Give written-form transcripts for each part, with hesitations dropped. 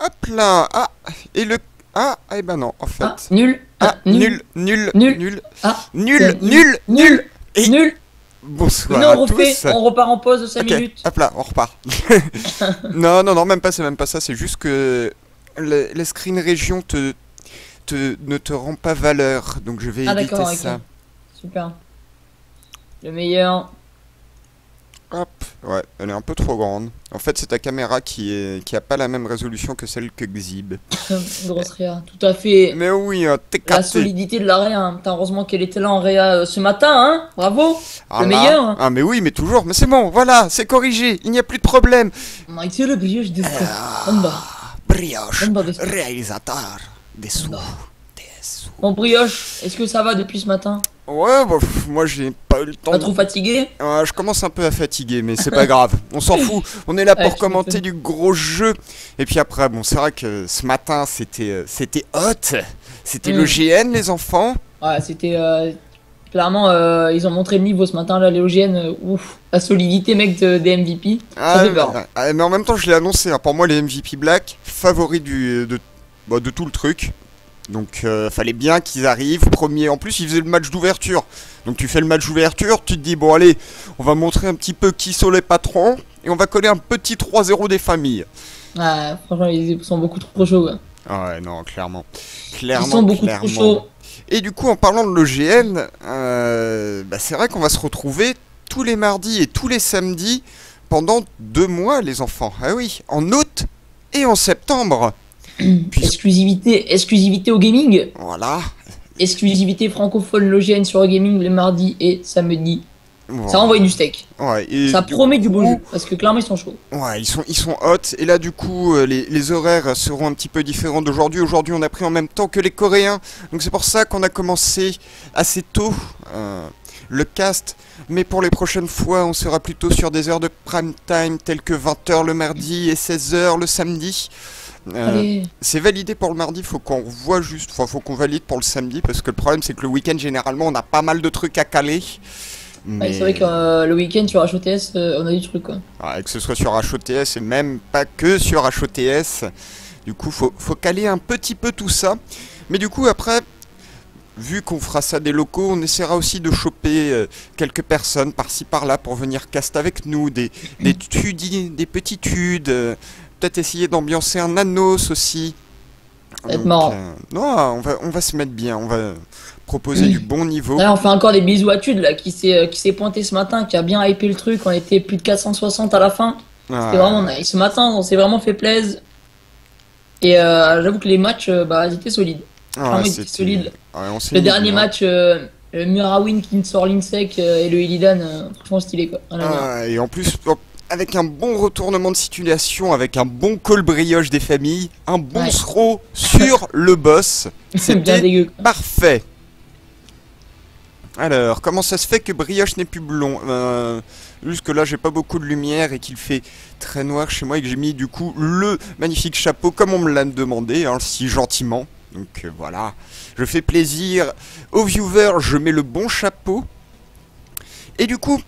Hop là. Ah, et le... Ah, eh ben non, en Ah, fait. nul. Ah, Ah, nul. nul, nul, Nul. nul, Ah, nul, nul. nul, nul. Nul. Et Nul. bonsoir Venez, à on refait. tous. On repart en pause de 5 Ok, minutes. hop là, on repart. Non, non, non, même pas ça. C'est juste que la screen région ne te rend pas valeur. Donc je vais Ah, éviter d'accord, ok. ça. Super. Le meilleur. Hop, ouais, elle est un peu trop grande. En fait, c'est ta caméra qui a pas la même résolution que celle que Xib. Grosse réa. Tout à fait. Mais oui, t'es La capté. solidité de la réa. Hein. Putain, heureusement qu'elle était là en réa ce matin. Hein. Bravo. Ah Le là, meilleur. Hein. ah mais oui, mais toujours. Mais c'est bon, voilà, c'est corrigé. Il n'y a plus de problème. C'est le brioche de ça. En bas. Brioche, En bas de ça. réalisateur des sous. bas. Des sous. Bon, brioche, est-ce que ça va depuis ce matin? Ouais, bah, moi j'ai pas eu le temps. Pas trop fatigué? Je commence un peu à fatiguer, mais c'est pas grave. On s'en fout. On est là Ouais, pour commenter du gros jeu. Et puis après, bon, c'est vrai que ce matin c'était hot. C'était le GN, les enfants. Ouais, c'était clairement, ils ont montré le niveau ce matin, là, les OGN. Ouf, la solidité, mec, des MVP. Ça fait peur. Mais en même temps, je l'ai annoncé. Hein, pour moi, les MVP Black, favoris de tout le truc. Donc, fallait bien qu'ils arrivent. Premier, en plus, ils faisaient le match d'ouverture. Donc, tu fais le match d'ouverture, tu te dis, bon, allez, on va montrer un petit peu qui sont les patrons. Et on va coller un petit 3-0 des familles. Ouais, franchement, ils sont beaucoup trop chauds. Ouais. Ah ouais, non, clairement. Ils sont beaucoup trop chauds. Et du coup, en parlant de l'OGN, c'est vrai qu'on va se retrouver tous les mardis et tous les samedis pendant 2 mois, les enfants. Ah oui, en août et en septembre. Exclusivité au gaming. Voilà. Exclusivité francophone l'OGN sur le gaming le mardi et samedi. Voilà. Ça envoie du steak. Ouais, et ça promet du beau jeu. Parce que clairement, ils sont chauds. Ouais, ils sont hot. Et là, du coup, les horaires seront un petit peu différents d'aujourd'hui. Aujourd'hui, on a pris en même temps que les Coréens. Donc, c'est pour ça qu'on a commencé assez tôt le cast. Mais pour les prochaines fois, on sera plutôt sur des heures de prime time, telles que 20h le mardi et 16h le samedi. C'est validé pour le mardi, faut qu'on voit juste, faut qu'on valide pour le samedi, parce que le problème c'est que le week-end généralement on a pas mal de trucs à caler. Mais... Ouais, c'est vrai que le week-end sur HOTS on a du truc quoi. Ouais, que ce soit sur HOTS et même pas que sur HOTS, du coup faut caler un petit peu tout ça. Mais du coup après, vu qu'on fera ça des locaux, on essaiera aussi de choper quelques personnes par-ci par-là pour venir cast avec nous, des petits tudes. Peut-être essayer d'ambiancer un Nanos aussi. Ça va être marrant. Non, on va se mettre bien, on va proposer du bon niveau. Là, on fait encore des bisous à Tude là, qui s'est pointé ce matin, qui a bien hypé le truc, on était plus de 460 à la fin. C'était vraiment nice. Ce matin, on s'est vraiment fait plaisir. Et j'avoue que les matchs, ils étaient solides. Ils étaient solides. Le dernier match, Murawin qui sort l'Insec et le Illidan, franchement stylé quoi. Et en plus... avec un bon retournement de situation, avec un bon call brioche des familles, un bon throw sur le boss. C'était parfait. Alors, comment ça se fait que brioche n'est plus blond? Juste que là, j'ai pas beaucoup de lumière et qu'il fait très noir chez moi et que j'ai mis du coup le magnifique chapeau comme on me l'a demandé, hein, si gentiment. Donc voilà, je fais plaisir aux viewers, je mets le bon chapeau. Et du coup...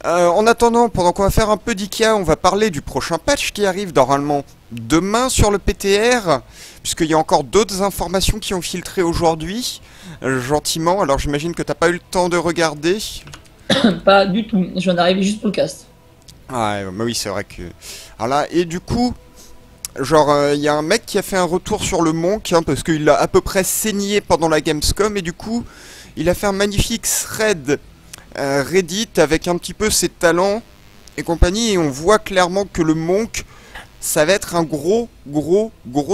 en attendant, pendant qu'on va faire un peu d'IKEA, on va parler du prochain patch qui arrive normalement demain sur le PTR, puisqu'il y a encore d'autres informations qui ont filtré aujourd'hui, gentiment. Alors j'imagine que t'as pas eu le temps de regarder. Pas du tout, je viens d'arriver juste pour le cast. Ah mais oui, c'est vrai que... Voilà, et du coup, genre, il y a un mec qui a fait un retour sur le Monk, hein, parce qu'il a à peu près saigné pendant la Gamescom, et du coup, il a fait un magnifique thread Reddit avec un petit peu ses talents et compagnie, et on voit clairement que le Monk ça va être un gros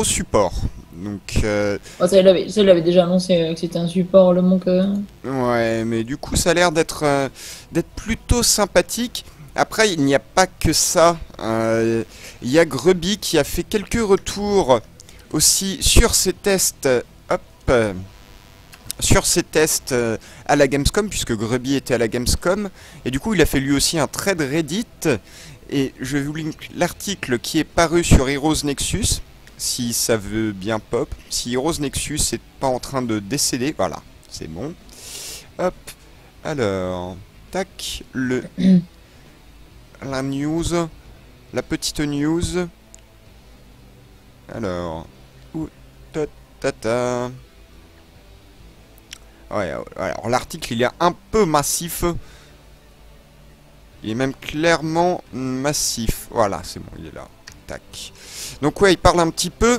support. Donc ça il avait déjà annoncé que c'était un support le Monk. Ouais, mais du coup ça a l'air d'être plutôt sympathique. Après il n'y a pas que ça, il y a Grubby qui a fait quelques retours aussi sur ses tests. Sur ses tests à la Gamescom, puisque Grubby était à la Gamescom, et du coup il a fait lui aussi un thread Reddit, et je vous link l'article qui est paru sur Heroes Nexus, si ça veut bien pop, si Heroes Nexus n'est pas en train de décéder, voilà, c'est bon. Hop, alors, tac, la news, la petite news. Alors... Ouh, ta, ta, ta. Ouais, alors l'article il est un peu massif. Il est même clairement massif. Voilà, c'est bon, il est là. Tac. Donc ouais, il parle un petit peu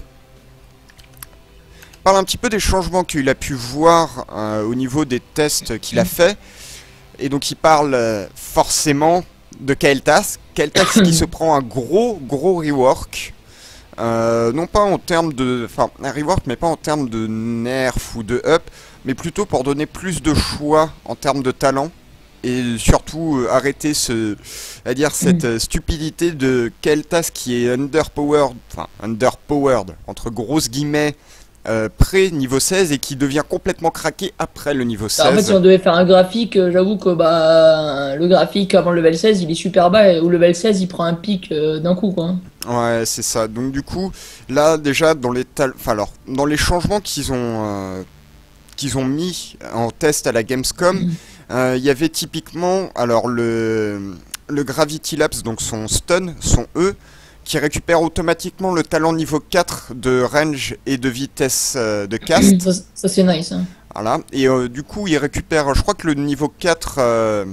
des changements qu'il a pu voir au niveau des tests qu'il a fait. Et donc il parle forcément de Kael'thas. Kael'thas qui se prend un gros rework. Non pas en termes de... Enfin, un rework, mais pas en termes de nerf ou de up, mais plutôt pour donner plus de choix en termes de talent. Et surtout arrêter cette stupidité de Kael'thas qui est underpowered, enfin underpowered, entre grosses guillemets, pré-niveau 16 et qui devient complètement craqué après le niveau 16. En fait, si on devait faire un graphique, j'avoue que bah, le graphique avant le level 16, il est super bas, et au level 16, il prend un pic d'un coup, quoi. Ouais, c'est ça. Donc du coup, là déjà dans les dans les changements qu'ils ont mis en test à la Gamescom, il y avait typiquement alors le Gravity Lapse, donc son stun, son E, qui récupère automatiquement le talent niveau 4 de range et de vitesse de cast. Ça c'est nice. Hein. Voilà. Et du coup, il récupère, je crois que le niveau 4,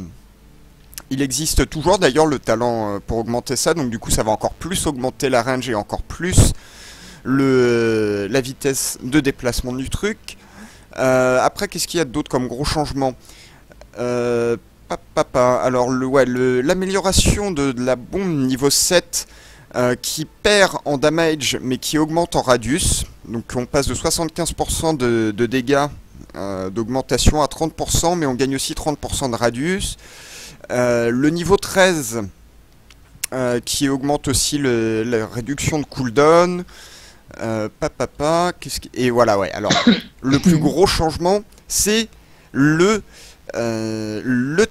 il existe toujours d'ailleurs le talent pour augmenter ça. Donc du coup, ça va encore plus augmenter la range et encore plus la vitesse de déplacement du truc. Après, qu'est-ce qu'il y a d'autre comme gros changement? Alors, l'amélioration de la bombe niveau 7 qui perd en damage mais qui augmente en radius. Donc, on passe de 75% de dégâts d'augmentation à 30%, mais on gagne aussi 30% de radius. Le niveau 13 qui augmente aussi la réduction de cooldown. Et voilà, ouais. Alors, le plus gros changement, c'est le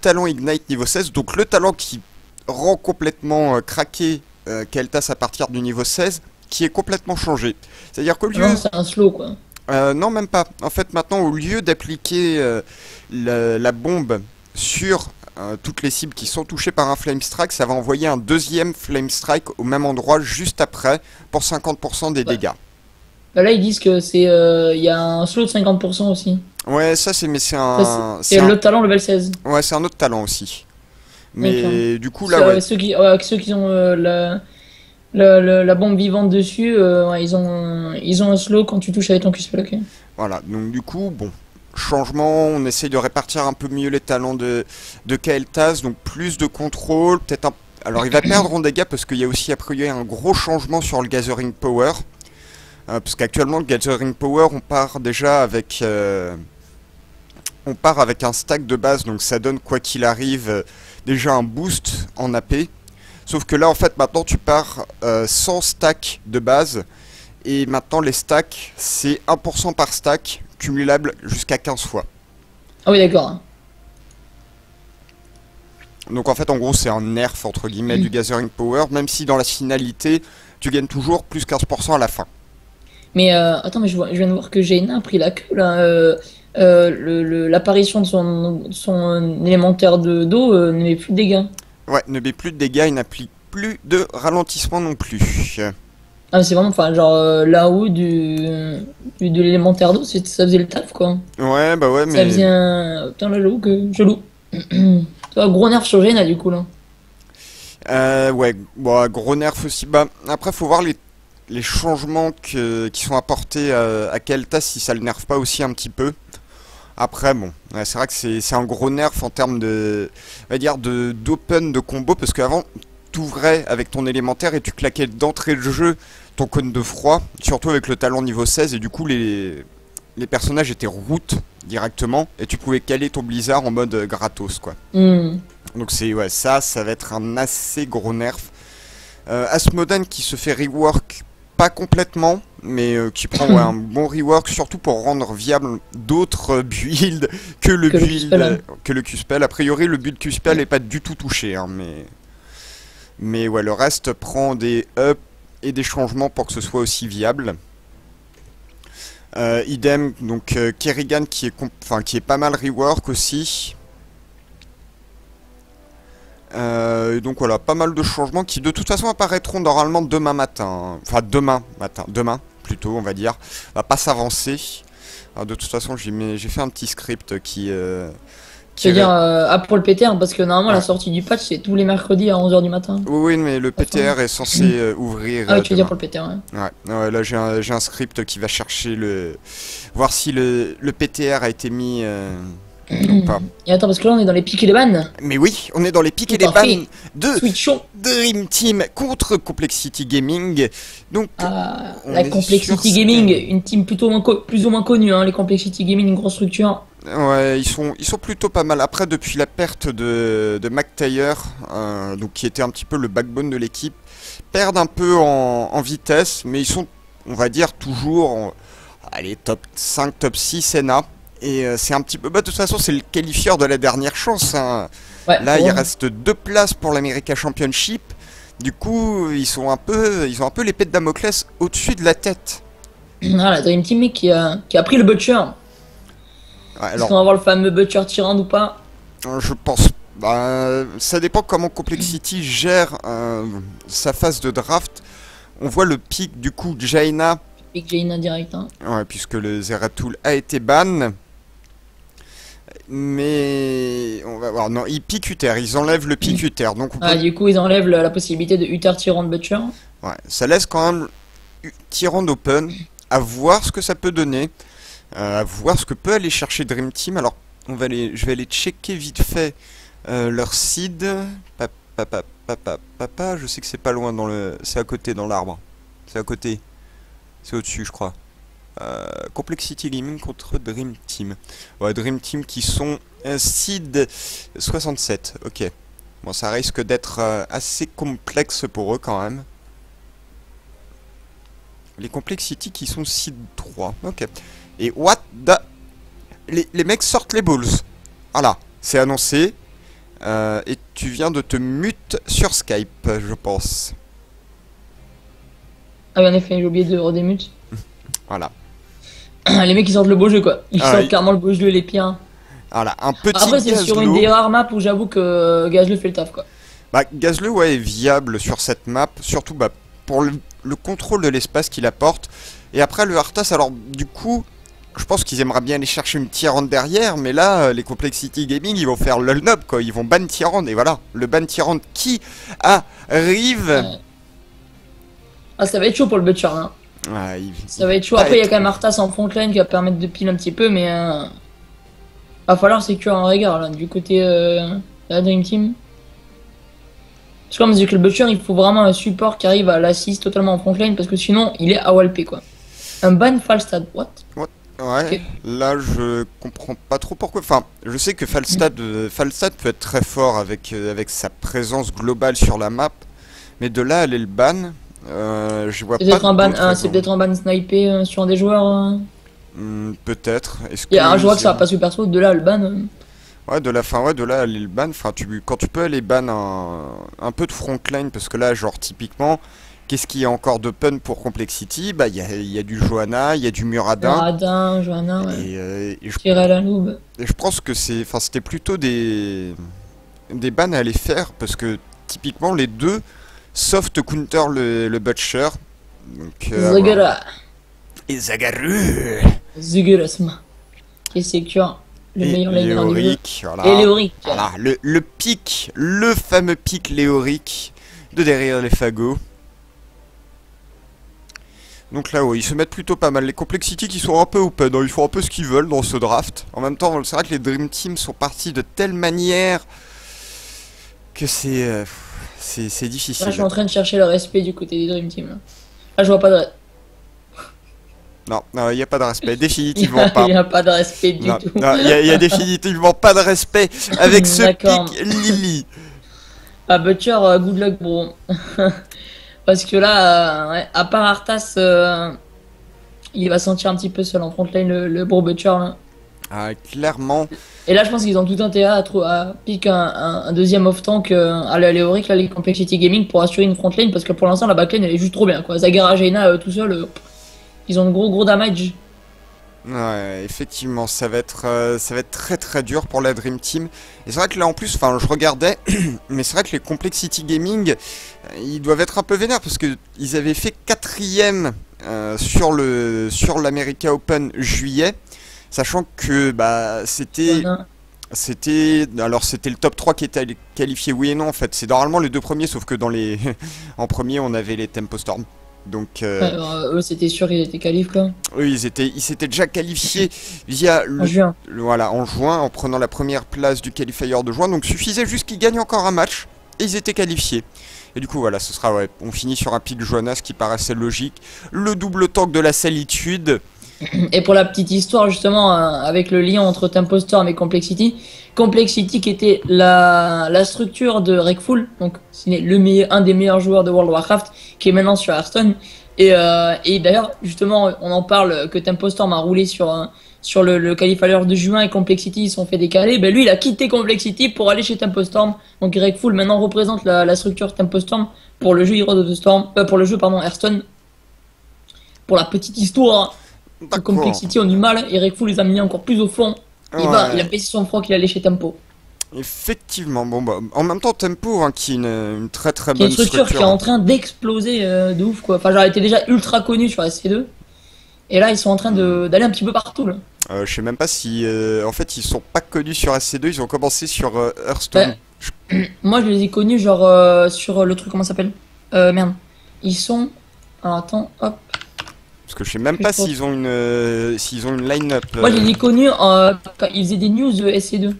talent Ignite niveau 16. Donc, le talent qui rend complètement craqué Kael'thas à partir du niveau 16, qui est complètement changé. C'est-à-dire qu'au lieu... Non, c'est un slow, quoi. Non, même pas. En fait, maintenant, au lieu d'appliquer la bombe sur toutes les cibles qui sont touchées par un Flame Strike, ça va envoyer un deuxième Flame Strike au même endroit juste après pour 50% des dégâts. Bah là, ils disent que c'est il y a un slow de 50% aussi. Ouais, ça c'est C'est le talent level 16. Ouais, c'est un autre talent aussi. Mais okay. Du coup là, ouais. Ceux qui ont la bombe vivante dessus, ils ont un slow quand tu touches avec ton Q-spell. Okay. Voilà, donc du coup, bon. Changement, on essaye de répartir un peu mieux les talents de Kael'thas, donc plus de contrôle, peut-être un... Alors il va perdre en dégâts parce qu'il y a aussi a priori un gros changement sur le Gathering Power. Parce qu'actuellement le Gathering Power, on part déjà avec... on part avec un stack de base, donc ça donne quoi qu'il arrive déjà un boost en AP. Sauf que là en fait maintenant tu pars sans stack de base. Et maintenant les stacks, c'est 1% par stack, cumulable jusqu'à 15 fois. Ah oui, d'accord. Donc en fait, en gros, c'est un nerf, entre guillemets, du Gathering Power, même si dans la finalité, tu gagnes toujours plus 15% à la fin. Mais attends, mais je viens de voir que Jaina a pris la queue, là. L'apparition de son élémentaire d'eau ne met plus de dégâts. Ouais, ne met plus de dégâts, il n'applique plus de ralentissement non plus. Ah, c'est vraiment, enfin, genre là-haut de l'élémentaire d'eau, ça faisait le taf, quoi. Ouais, bah ouais, mais... Ça faisait un... Putain, là, j'avoue que... Chelou. Gros nerf sur Jaina, du coup, là. Ouais, bon, gros nerf aussi. Bah, après, faut voir les changements qui sont apportés à Kael'thas, si ça le nerf pas aussi un petit peu. Après, bon, ouais, c'est vrai que c'est un gros nerf en termes de... On va dire d'open de combo, parce qu'avant... t'ouvrais avec ton élémentaire et tu claquais d'entrée de jeu ton cône de froid, surtout avec le talent niveau 16, et du coup les personnages étaient route directement et tu pouvais caler ton blizzard en mode gratos, quoi. Donc c'est ouais, ça va être un assez gros nerf. Asmodan qui se fait rework pas complètement, mais qui prend un bon rework, surtout pour rendre viable d'autres builds que le Q-spell. A priori le build Q-spell n'est pas du tout touché, hein, mais ouais, le reste prend des ups et des changements pour que ce soit aussi viable. Idem, donc Kerrigan qui est pas mal rework aussi. Et donc voilà, pas mal de changements qui de toute façon apparaîtront normalement demain matin. Enfin demain matin, demain plutôt on va dire. On va pas s'avancer. De toute façon j'ai fait un petit script Je veux dire, pour le PTR, parce que normalement la sortie du patch c'est tous les mercredis à 11 h du matin. Oui, mais le PTR est censé ouvrir. Ah oui, tu veux dire pour le PTR, ouais. Ouais, là j'ai un script qui va chercher voir si le PTR a été mis ou pas. Et attends, parce que là on est dans les pics et les bannes. Mais oui, on est dans les pics et les Parfait. bannes de Switchons. Dream Team contre Complexity Gaming. Donc, la Complexity Gaming, une team plus ou moins connue, hein, les Complexity Gaming, une grosse structure. Ouais, ils sont plutôt pas mal. Après, depuis la perte de McTayer, donc qui était un petit peu le backbone de l'équipe, perdent un peu en vitesse, mais ils sont, on va dire, toujours allez, top 5, top 6 NA. Et c'est un petit peu... Bah, de toute façon, c'est le qualifieur de la dernière chance. Hein. Ouais, là, il reste 2 places pour l'America Championship. Du coup, ils ont un peu l'épée de Damoclès au-dessus de la tête. Ah, la Dream Team qui a pris le Butcher. Ouais, est-ce qu'on va avoir le fameux Butcher Tyrant ou pas? Je pense... Bah, ça dépend comment Complexity gère sa phase de draft. On voit le pic du coup Jaina. Pic Jaina direct. Hein. Ouais, puisque le Zeratul a été ban. Mais on va voir. Non, ils piquent Uther, ils enlèvent le pic Uther. Donc du coup, ils enlèvent la possibilité de Uther Tyrant Butcher. Ouais, ça laisse quand même Tyrant open. À voir ce que ça peut donner. À voir ce que peut aller chercher Dream Team. Alors, je vais aller checker vite fait leur seed. Papa, je sais que c'est pas loin c'est à côté dans l'arbre. C'est à côté. C'est au-dessus, je crois. Complexity Gaming contre Dream Team. Ouais, Dream Team qui sont seed 67. Ok. Bon, ça risque d'être assez complexe pour eux quand même. Les Complexity qui sont seed 3. Ok. Et what the... Les mecs sortent les balls. Voilà, c'est annoncé. Et tu viens de te mute sur Skype, je pense. Ah oui, en effet, j'ai oublié de redémute. Voilà. Les mecs ils sortent le beau jeu quoi. Ils sortent carrément le beau jeu, les pires. Voilà, un petit Après c'est sur une des rares maps où j'avoue que Gazleu fait le taf quoi. Bah Gazleu ouais est viable sur cette map, surtout bah, pour le contrôle de l'espace qu'il apporte. Et après le Arthas, alors du coup, je pense qu'ils aimeraient bien aller chercher une Tyrant derrière, mais là les Complexity Gaming ils vont faire l'ulnob quoi, ils vont ban Tyrant et voilà, le ban Tyrant qui arrive. Ah ça va être chaud pour le Butcher là. Ouais, ça va être chaud. Après, il y a quand même Arthas en frontline qui va permettre de pile un petit peu, mais va falloir sécuriser un regard là du côté de la Dream Team. Parce que comme dit que le Butcher, il faut vraiment un support qui arrive à l'assist totalement en frontline parce que sinon, il est AWP quoi. Un ban Falstad, what? Ouais, okay. Là je comprends pas trop pourquoi. Enfin, je sais que Falstad peut être très fort avec sa présence globale sur la map, mais de là aller le ban. Je vois pas. C'est peut-être un ban snipé sur un des joueurs. Peut-être. Il y a un joueur que ça va pas super perso, de là le ban. Ouais, de là aller le ban. Enfin, quand tu peux aller ban un peu de frontline, parce que là, genre typiquement, qu'est-ce qu'il y a encore de pun pour Complexity? Bah, il y a du Johanna, il y a du Muradin. Muradin, Johanna, ouais. Et je pense que c'était plutôt des bans à aller faire, parce que typiquement les deux soft counter le Butcher. Donc, Zagara. Et Zagaru. Zugurasma. Qui sécure le meilleur laner du jeu. Voilà. Et Léoric. Voilà, le pic, le fameux pic Léoric de derrière les fagots. Donc là, ouais, ils se mettent plutôt pas mal. Les Complexity qui sont un peu open, hein, ils font un peu ce qu'ils veulent dans ce draft. En même temps, c'est vrai que les Dream Team sont partis de telle manière que c'est difficile. Là, je suis en train de chercher le respect du côté des Dream Team. Là, je vois pas de... Non, il n'y a pas de respect, définitivement pas. Il n'y a pas de respect du tout. Non, il y a définitivement pas de respect avec ce pic Lily. Ah, Butcher, good luck, bro. Parce que là, ouais, à part Arthas, il va sentir un petit peu seul en frontline, le bro Butcher. Là. Ah, clairement. Et là, je pense qu'ils ont tout intérêt à piquer un deuxième off-tank à la Léoric, là, les Complexity Gaming, pour assurer une frontline, parce que pour l'instant, la backlane, elle est juste trop bien, quoi. Zagara, Jaina, tout seul, ils ont de gros damage. Ouais, effectivement, ça va être très très dur pour la Dream Team. Et c'est vrai que là en plus, enfin, je regardais, mais c'est vrai que les Complexity Gaming, ils doivent être un peu vénères parce que ils avaient fait quatrième sur l'America Open juillet, sachant que bah c'était le top 3 qui était qualifié, oui et non en fait. C'est normalement les deux premiers, sauf que dans les en premier on avait les Tempo Storm. Donc eux, c'était sûr qu'ils étaient qualifs, quoi. eux ils s'étaient déjà qualifiés via En juin. voilà, en juin, en prenant la première place du qualifier de juin. Donc suffisait juste qu'ils gagnent encore un match et ils étaient qualifiés. Et du coup voilà, ce sera, ouais, on finit sur un pic Jonas qui paraissait logique. Le double tank de la solitude. Et pour la petite histoire, justement, avec le lien entre Tempo Storm et Complexity, Complexity qui était la structure de Wreckful, donc c'est un des meilleurs joueurs de World of Warcraft, qui est maintenant sur Hearthstone. Et d'ailleurs, justement, on en parle que Tempo Storm a roulé sur le qualifier de juin et Complexity ils se sont fait décaler. Ben lui, il a quitté Complexity pour aller chez Tempo Storm. Donc Wreckful maintenant représente la structure Tempo Storm pour le jeu Heroes of the Storm, pour le jeu, pardon, Hearthstone. Pour la petite histoire. Complexity ont du mal et Wreckful les a mis encore plus au fond. Ouais. Il a baissé son froid qu'il allait chez Tempo. Effectivement, bon bah en même temps Tempo hein, qui est une très très Qui est bonne une structure qui est en train d'exploser de ouf quoi. Enfin, genre, elle était déjà ultra connue sur SC2 et là ils sont en train d'aller un petit peu partout là. Je sais même pas si en fait ils sont pas connus sur SC2, ils ont commencé sur Hearthstone. Moi je les ai connus genre sur le truc, comment ça s'appelle, merde. Ils sont, alors attends, hop. Parce que je sais même pas s'ils ont une line-up. Moi je les ai connus quand ils faisaient des news SC2.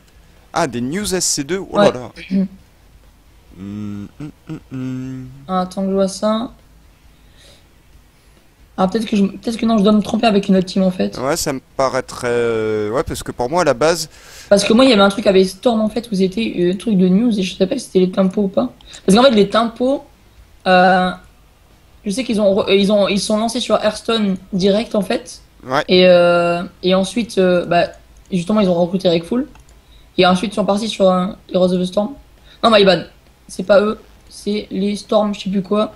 Ah, des news SC2. Oh Ouais. là là. Attends que je vois ça. Ah, peut-être que non, je dois me tromper avec une autre team en fait. Ouais, ça me paraîtrait. Ouais, parce que pour moi à la base. Parce que moi il y avait un truc avec Storm en fait où c'était un truc de news et je sais pas si c'était les tempos ou pas. Parce qu'en fait les tempos, je sais ils sont lancés sur Hearthstone direct en fait. Ouais. Et ensuite, bah, justement ils ont recruté Wreckful. Et ensuite ils sont partis sur Heroes of the Storm. Non, my bad. C'est pas eux, c'est les Storm, je sais plus quoi.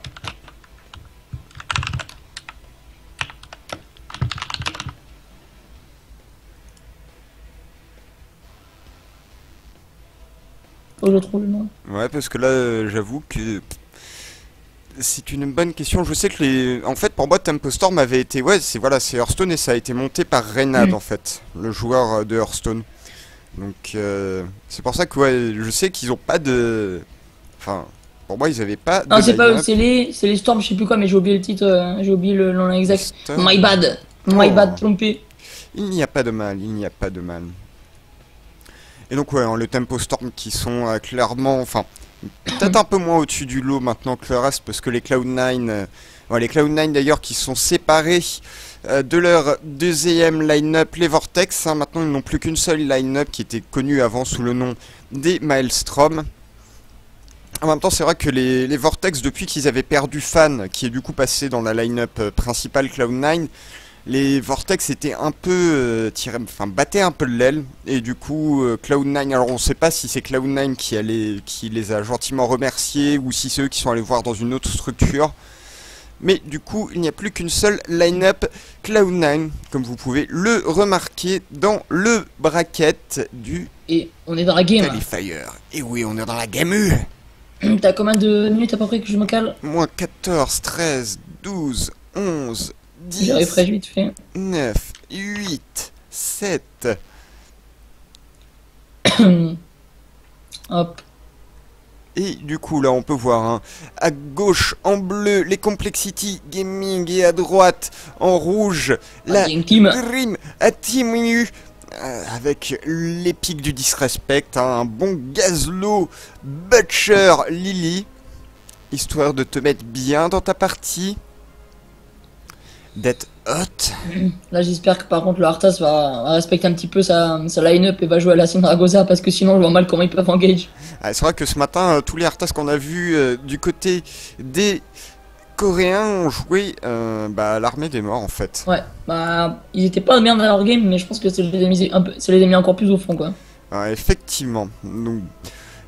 Faut que je trouve le nom. Ouais, parce que là, j'avoue que c'est une bonne question. Je sais que en fait, pour moi, Tempo Storm avait été, ouais, c'est Hearthstone et ça a été monté par Reynad en fait, le joueur de Hearthstone. Donc c'est pour ça que ouais, je sais qu'ils ont pas de, enfin, pour moi, ils avaient pas. Non, de c'est pas eux, line-up. c'est les Storm, je sais plus quoi, mais j'ai oublié le titre, j'ai oublié le nom exact. Storm. My bad, trompé. Il n'y a pas de mal, il n'y a pas de mal. Et donc ouais, hein, les Tempo Storm qui sont clairement, enfin, peut-être un peu moins au-dessus du lot maintenant que le reste, parce que les Cloud9, ouais, les Cloud9 d'ailleurs qui sont séparés de leur deuxième line-up, les Vortex, hein, maintenant ils n'ont plus qu'une seule line-up qui était connue avant sous le nom des Maelstrom. En même temps, c'est vrai que les Vortex, depuis qu'ils avaient perdu Fan, qui est du coup passé dans la line-up principale Cloud9, les Vortex étaient un peu battaient un peu de l'aile, et du coup Cloud9, alors on sait pas si c'est Cloud9 qui les a gentiment remerciés ou si c'est eux qui sont allés voir dans une autre structure, mais du coup il n'y a plus qu'une seule line-up Cloud9 comme vous pouvez le remarquer dans le bracket du Et on est dans la game. qualifier. Et oui, on est dans la game. T'as combien de minutes à peu près que je me cale? Moins 14, 13, 12, 11, J'y arriverai vite fait. 9, 8, 7. Hop. Et du coup là on peut voir hein, à gauche en bleu les Complexity Gaming et à droite en rouge la Game Team. Dream Team U avec l'épique du disrespect, hein, un bon Gazlo Butcher Lily, histoire de te mettre bien dans ta partie, d'être hot. Là j'espère que par contre le Arthas va respecter un petit peu sa line-up et va jouer à la Syndragosa parce que sinon je vois mal comment ils peuvent engage. Ah, c'est vrai que ce matin tous les Arthas qu'on a vus du côté des Coréens ont joué à l'armée des morts en fait. Ouais, bah ils étaient pas bien dans leur game mais je pense que ça les a mis encore plus au fond quoi. Effectivement. Donc,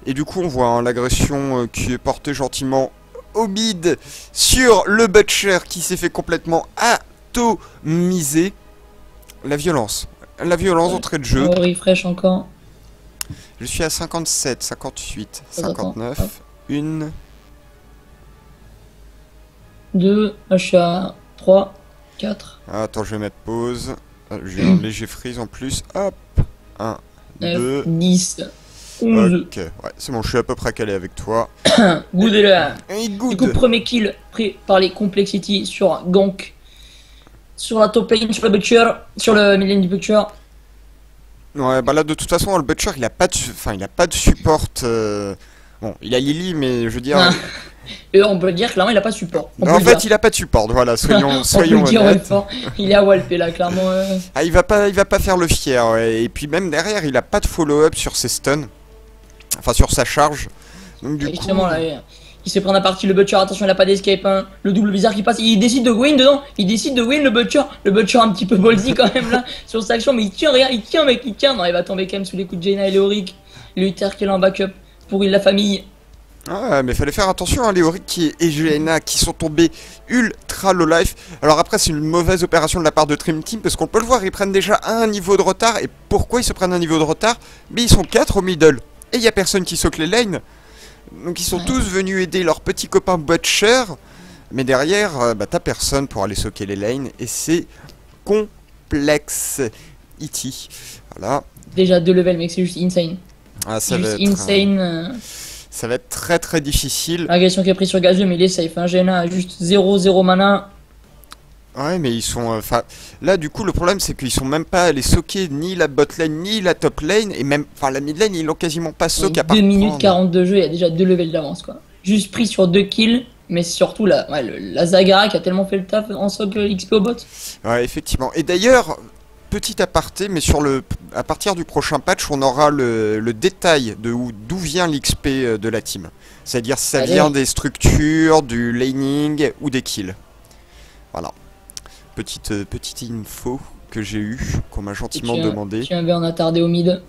et du coup on voit hein, l'agression qui est portée gentiment au bid sur le Butcher qui s'est fait complètement atomiser. La violence. La violence, Ouais. entrée de jeu. On refresh encore. Je suis à 57, 58, Attends, 59. hop. Une. 2, là je suis à 3, 4, Ah, attends, je vais mettre pause. Ah, j'ai un léger freeze en plus. Hop. 1, 9, 2. 10, 11. Ok, ouais, c'est bon, je suis à peu près calé avec toi. Good est là. Et Du coup, good. premier kill pris par les Complexity sur Gank. Sur la top lane, sur le Butcher, sur le mid lane du Butcher. Ouais, bah là, de toute façon, le Butcher, il a pas de, il a pas de support. Bon, il a Lily, mais je veux dire. Ah. Et on peut le dire, clairement, il a pas de support. On peut En le fait, dire. il a pas de support. Voilà, soyons, On peut soyons le dire haut et honnêtes. fort. Il est à Walpé là, clairement. Ah, il va pas faire le fier. Ouais. Et puis même derrière, il a pas de follow-up sur ses stuns. Enfin, sur sa charge. Donc du coup. Justement, là, il se prend à partie le Butcher. Attention, il a pas d'escape. Hein. Le double bizarre qui passe. Il décide de win dedans. Il décide de win le Butcher. Le Butcher un petit peu ballsy quand même là sur sa action. Mais il tient, regarde, il tient, mec, il tient. Non, il va tomber quand même sous les coups de Jaina et Léoric. Luther qui est là en backup pour la famille. Ah, mais fallait faire attention à Léoric et Jaina qui sont tombés ultra low life. Alors après, c'est une mauvaise opération de la part de Dream Team parce qu'on peut le voir, ils prennent déjà un niveau de retard. Et pourquoi ils se prennent un niveau de retard? Mais ils sont 4 au middle. Et il y a personne qui soque les lanes. Donc ils sont tous venus aider leur petit copain Butcher. Mais derrière, bah, t'as personne pour aller soquer les lanes. Et c'est complexe. E.T. Voilà. Déjà 2 levels, mec, c'est juste insane. Ah, ça va Juste être, insane. ça va être très très difficile. L'agression qui est prise sur Gazeux, mais il est safe. Hein. Jaina a juste 0-0 mana. Ouais, mais ils sont. Enfin, là, du coup, le problème, c'est qu'ils sont même pas allés soquer ni la bot lane ni la top lane. Et même. Enfin, la mid lane, ils l'ont quasiment pas soqué à part. 2 minutes prendre. 40 de jeu, il y a déjà 2 levels d'avance, quoi. Juste pris sur 2 kills, mais surtout la Zagara qui a tellement fait le taf en soc XP au bot. Ouais, effectivement. Et d'ailleurs, petit aparté, mais à partir du prochain patch, on aura le détail de d'où vient l'XP de la team. C'est-à-dire si ça Allez. vient des structures, du laning ou des kills. Voilà. Petite info que j'ai eue, qu'on m'a gentiment demandé. Tu avais en attardé au mid.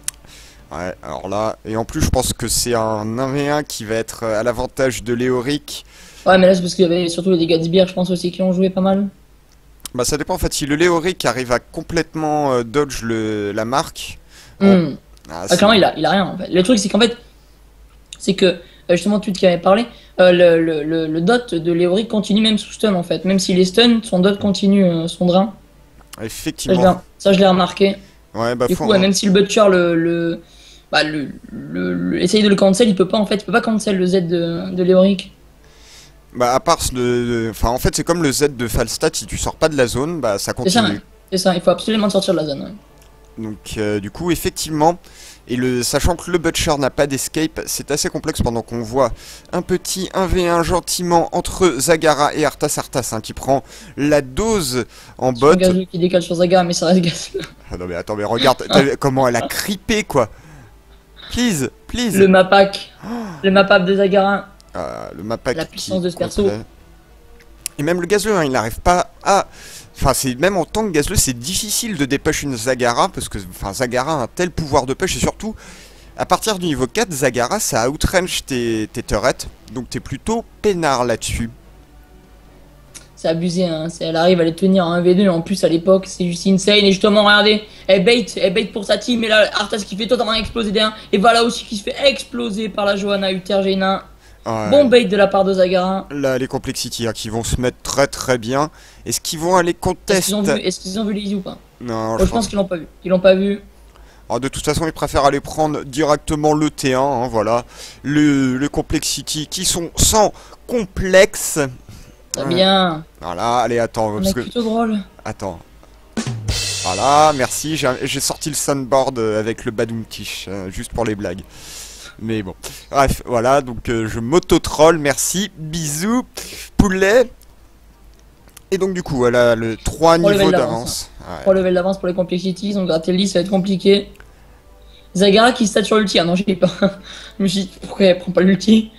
Ouais, alors là, et en plus je pense que c'est un 1v1 qui va être à l'avantage de Léoric. Ouais, mais là c'est parce qu'il y avait surtout les dégâts de sbire, je pense aussi, qui ont joué pas mal. Bah ça dépend en fait, si le Léoric arrive à complètement dodge la marque. Hmm. Ah, Clairement, il a rien en fait. Le truc, c'est qu'en fait, c'est que justement, tu qui avais parlé, le dot de Léoric continue même sous stun en fait. Même s'il est stun, son dot continue son drain. Effectivement. Ça, je l'ai remarqué. Ouais, bah Du faut. coup, ouais, même si le Butcher essaye de le cancel, il peut pas en fait, il peut pas cancel le Z de Léoric. Bah à part enfin en fait c'est comme le Z de Falstad, si tu sors pas de la zone, bah ça C'est ça, continue. ouais. C'est ça, il faut absolument sortir de la zone. Ouais. Donc du coup effectivement, et sachant que le Butcher n'a pas d'escape, c'est assez complexe pendant qu'on voit un petit 1v1 gentiment entre Zagara et Arthas. Arthas hein, qui prend la dose en bot. Gazeux qui décale sur Zaga, mais ça reste Gazeux. Ah non mais attends, mais regarde t'as vu comment elle a creepé quoi. Please, please. Le Mapak. Le Mapap de Zagara. Le mappack La puissance de ce perso. complet. Et même le gazeux, hein, il n'arrive pas à... Enfin, même en tant que gazeux, c'est difficile de dépush une Zagara, parce que Zagara a un tel pouvoir de push, et surtout, à partir du niveau 4, Zagara, ça outrange tes turrets, donc t'es plutôt peinard là-dessus. C'est abusé, hein. Elle arrive à les tenir en 1v2, et en plus à l'époque, c'est juste insane. Et justement, regardez, elle bait pour sa team, et là, Arthas qui fait totalement exploser derrière. Et voilà aussi qui se fait exploser par la Johanna Uther Jaina. Ouais. Bon bait de la part de Zagara. Là, les Complexity, hein, qui vont se mettre très très bien. Est-ce qu'ils vont aller contest? Est-ce qu'ils ont vu les easy ou pas? Non, Je pense qu'ils l'ont pas vu. Ils l'ont pas vu. Alors, de toute façon, ils préfèrent aller prendre directement le T1, hein, voilà. Le Complexity qui sont sans complexe. Très bien. Voilà, allez, attends, On parce est que... plutôt drôle. Attends. Voilà, merci, j'ai sorti le sunboard avec le Badoomtish, juste pour les blagues. Mais bon, bref, voilà, donc je m'auto-troll, merci, bisous, poulet. Et donc du coup, voilà, le 3 niveaux d'avance. Ouais. 3 levels d'avance pour les Complexity, ils ont gratté le lit, ça va être compliqué. Zagara qui stat sur l'ulti, ah non, je l'ai pas. Je me suis dit, pourquoi elle prend pas l'ulti?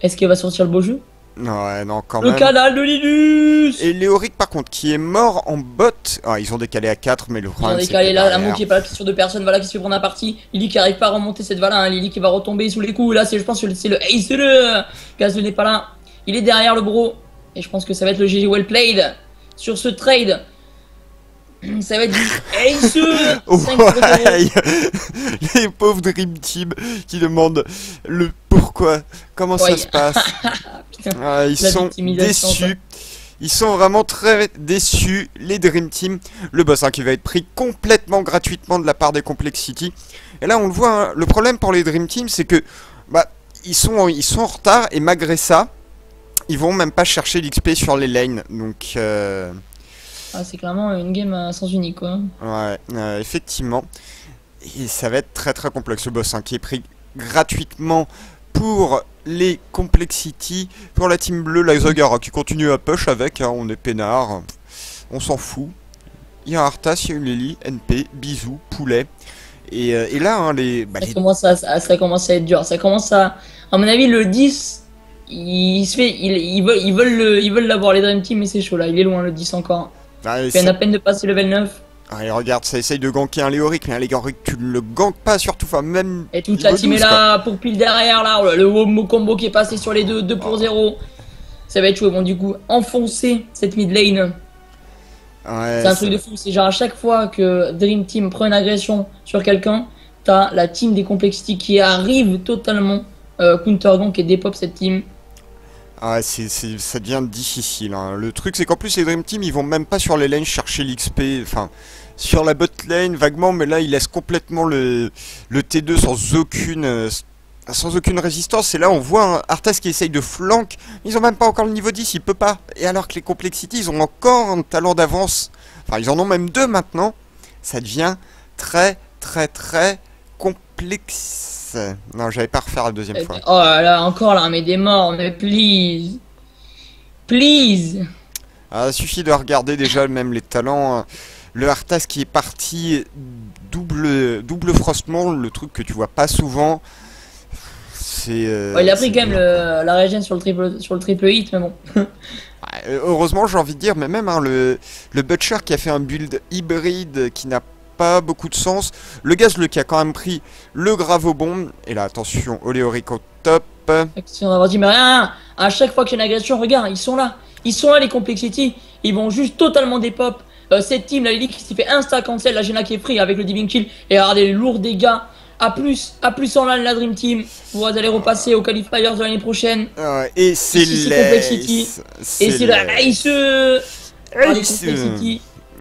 Est-ce qu'elle va sortir le beau jeu? Ouais, non, quand Le même. canal de Linus. Et Léoric, par contre, qui est mort en bot. Ah, ils ont décalé à 4, mais le Ils ont problème, c'est décalé que là, la derrière- montre qui est pas là, qui est sur 2 personnes, voilà qui se fait prendre la partie. Lily qui arrive pas à remonter cette balle, hein. Lily qui va retomber sous les coups. Là, je pense que c'est le ace le Gazeux n'est pas là. Il est derrière le bro. Et je pense que ça va être le GG well played sur ce trade. Ça va être du Ace 5 Ouais, les pauvres Dream Team qui demandent le pourquoi, comment ça Ouais. se passe. Putain, Ils la sont victimisation, ça. déçus. Ils sont vraiment très déçus, les Dream Team. Le boss qui va être pris complètement gratuitement de la part des Complexity. Et là, on le voit, hein, le problème pour les Dream Team, c'est que bah, ils sont en retard et malgré ça, ils vont même pas chercher l'XP sur les lanes. Donc, Ah, c'est clairement une game à sens unique, quoi. ouais, effectivement. Et ça va être très très complexe. Le boss qui est pris gratuitement pour les Complexity, pour la team bleue, la Zagara qui continue à push avec, hein, on est peinard, on s'en fout. Il y a Arthas, il y a une Lily, NP, bisous, poulet. Et là, hein, Ça commence à être dur. Ça commence à mon avis, le 10, il se fait, ils veulent l'avoir les Dream Team, mais c'est chaud là. Il est loin le 10 encore. Il peine à peine de passer level 9. Et regarde, ça essaye de ganker un Léoric, mais un Léoric, tu ne le gankes pas, surtout, enfin, même. Et toute la team est là pour pile derrière là. Le Womo combo qui est passé sur les deux, 2 pour 0. Ça va être chaud. Bon, du coup, enfoncer cette mid lane. Ouais, c'est un truc de fou. C'est genre à chaque fois que Dream Team prend une agression sur quelqu'un, t'as la team des Complexity qui arrive totalement counter gank et dépop cette team. Ah, ça devient difficile. Hein. Le truc, c'est qu'en plus, les Dream Team, ils vont même pas sur les lanes chercher l'XP. Enfin, sur la bot lane, vaguement, mais là, ils laissent complètement le T2 sans aucune résistance. Et là, on voit un Arthas qui essaye de flank. Ils ont même pas encore le niveau 10, il peut pas. Et alors que les Complexity, ils ont encore un talent d'avance. Enfin, ils en ont même 2 maintenant. Ça devient très, très, très complexe. Non, j'allais pas refaire la deuxième fois. Oh là là, encore là, mais des morts, mais please. Please. Il suffit de regarder déjà même les talents. Le Arthas qui est parti double frostement, le truc que tu vois pas souvent. C'est. Ouais, il a pris quand même la régène sur le triple hit, mais bon. Heureusement, j'ai envie de dire, mais même hein, le Butcher qui a fait un build hybride qui n'a pas beaucoup de sens. Le Gazle qui a quand même pris le Gravobomb. Et là, attention, Oléoric au top. Si on a dit, mais rien, à chaque fois qu'il y a une agression, regarde, ils sont là. Ils sont là, les Complexity. Ils vont juste totalement dépop. Cette team, la Lily qui s'est fait insta-cancel, la Jaina qui est pris avec le Diving Kill. Et regardez les lourds dégâts. À plus en LAN la Dream Team. Vous allez repasser aux qualifiers de l'année prochaine. Et c'est Complexity. Et c'est la Ace.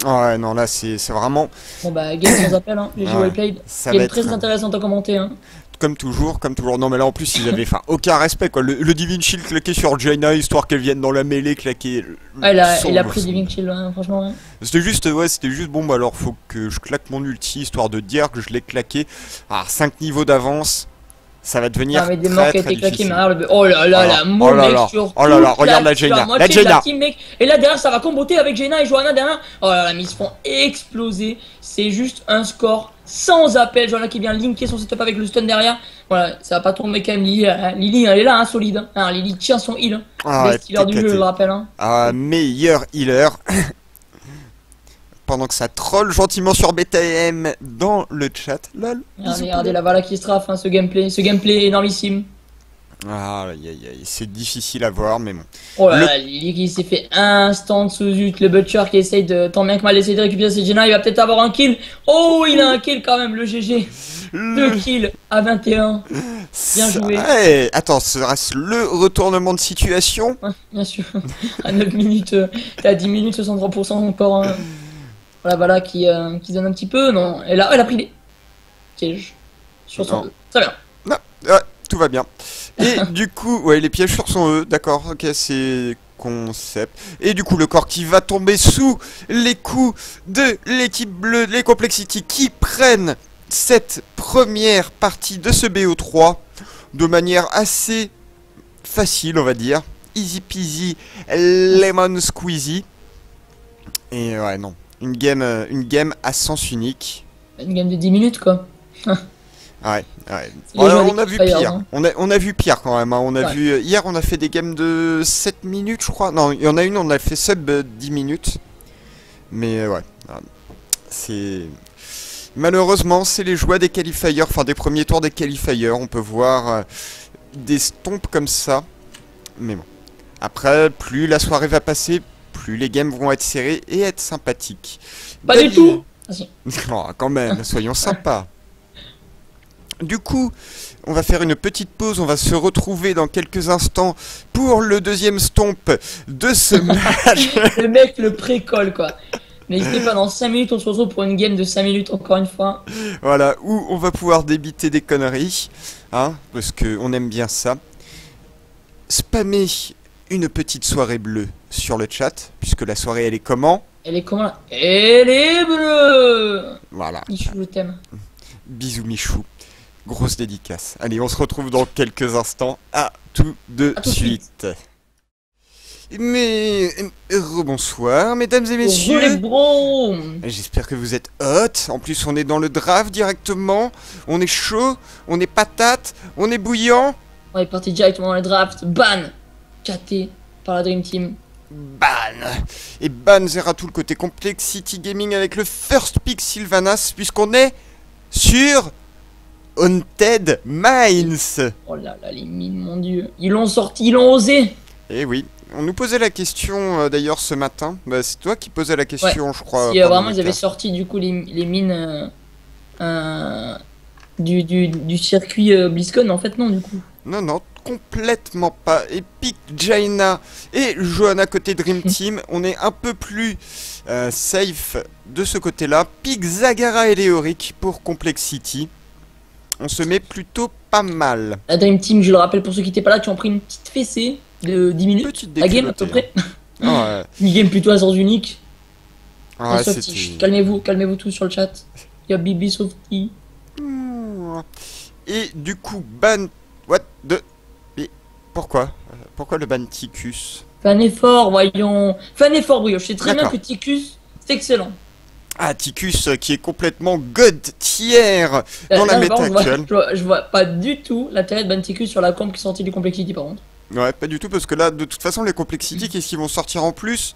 Ouais, non, là, c'est vraiment. Bon, bah, game sans appel, hein. GG well played. Game très intéressante à commenter, hein. Comme toujours. Non, mais là, en plus, ils avaient aucun respect, quoi. Le Divine Shield claqué sur Jaina, histoire qu'elle vienne dans la mêlée, claquer. Il a pris Divine Shield, hein, franchement, ouais. C'était juste, bon, bah alors, faut que je claque mon ulti, histoire de dire que je l'ai claqué. Alors, 5 niveaux d'avance. Ça va devenir mais des très, morts qui a très été claqués, difficile. mais oh là là, la mot mec sur oh là là, regarde la Jaina. La Jaina. Et là derrière ça va comboter avec Jaina et Johanna derrière. Oh là là, mais ils se font exploser. C'est juste un score sans appel. Johanna qui vient linker son setup avec le stun derrière. Voilà, ça va pas tomber quand même. Lily, elle est là, hein, solide. Hein. Lily tient son heal. Best healer du jeu, je le rappelle. Hein. Meilleur healer. Pendant que ça troll gentiment sur BTM dans le chat. Lol. Regardez la Vala qui se trafe, hein, ce gameplay énormissime. C'est difficile à voir, mais bon. Oh là là, Lily qui s'est fait instant sous zut. Le Butcher qui essaye de, tant bien que mal, d'essayer de récupérer ses Jaina. Il va peut-être avoir un kill. Oh, il a un kill quand même, le GG. 2 kills à 21. Bien joué. Ouais, attends, ce reste le retournement de situation. Ouais, bien sûr. À 9 minutes, t'es à 10 minutes, 63% encore. Hein. Voilà, qui donne un petit peu. Non, elle a pris des pièges sur son E. Très bien. Non, ouais, tout va bien. Et du coup, ouais, les pièges sur son E, d'accord, ok, c'est concept. Et du coup, le corps qui va tomber sous les coups de l'équipe bleue, les Complexity, qui prennent cette première partie de ce BO3 de manière assez facile, on va dire. Easy peasy, lemon squeezy. Et ouais, non. Une game à sens unique. Une game de 10 minutes, quoi. Ouais. On a vu pire. Hein. On a vu pire quand même. Hein. On a vu hier, on a fait des games de 7 minutes, je crois. Non, il y en a une, on a fait sub 10 minutes. Mais ouais. C'est. Malheureusement, c'est les joies des qualifiers, enfin des premiers tours des qualifiers. On peut voir des stompes comme ça. Mais bon. Après, plus la soirée va passer, plus. Les games vont être serrés et être sympathiques. Pas du tout. Ah, si. Oh, quand même, soyons sympas. Du coup, on va faire une petite pause, on va se retrouver dans quelques instants pour le deuxième stomp de ce match. Le mec le précolle quoi. N'hésitez pas, dans 5 minutes on se retrouve pour une game de 5 minutes encore une fois. Voilà, où on va pouvoir débiter des conneries, hein, parce qu'on aime bien ça. Spammer une petite soirée bleue sur le chat, puisque la soirée elle est comment? Elle est comment là? Elle est bleue. Voilà. Michou, je t'aime. Bisous Michou. Grosse dédicace. Allez, on se retrouve dans quelques instants. À tout de suite. Mais rebonsoir, mesdames et messieurs. Les bros. J'espère que vous êtes hot. En plus, on est dans le draft directement. On est chaud, on est patate, on est bouillant. On est parti directement dans le draft. Ban. Caté par la Dream Team. Ban. Et ban zera tout le côté Complexity Gaming avec le first pick Sylvanas, puisqu'on est sur Haunted Mines. Oh là là, les mines, mon dieu. Ils l'ont sorti, ils l'ont osé. Eh oui, on nous posait la question d'ailleurs ce matin. Bah, c'est toi qui posais la question, je crois. Si, vraiment, ils avaient sorti du coup les mines du circuit BlizzCon. En fait, non, du coup. Non, non, complètement pas. Epic, Jaina et Johanna côté Dream Team, on est un peu plus safe de ce côté-là. Pick, Zagara et Léoric pour Complexity. On se met plutôt pas mal. La Dream Team, je le rappelle pour ceux qui n'étaient pas là, qui ont pris une petite fessée de 10 minutes. Petite la game à peu près. Ouais. Une game plutôt à sens unique. Ouais, calmez-vous tous sur le chat. Il y a Bibi Softy. Et du coup, ban... What the... Mais pourquoi pourquoi le ban Ticus? Fais un effort, voyons. Fais un effort, Brioche. Je sais très bien que Ticus, c'est excellent. Ah, Ticus qui est complètement god tier dans la méta actuelle. Je vois pas du tout l'intérêt de ban Ticus sur la comp qui est sortie du Complexity par contre. Ouais, pas du tout, parce que là, de toute façon, les Complexity, qu'est-ce qu'ils vont sortir en plus?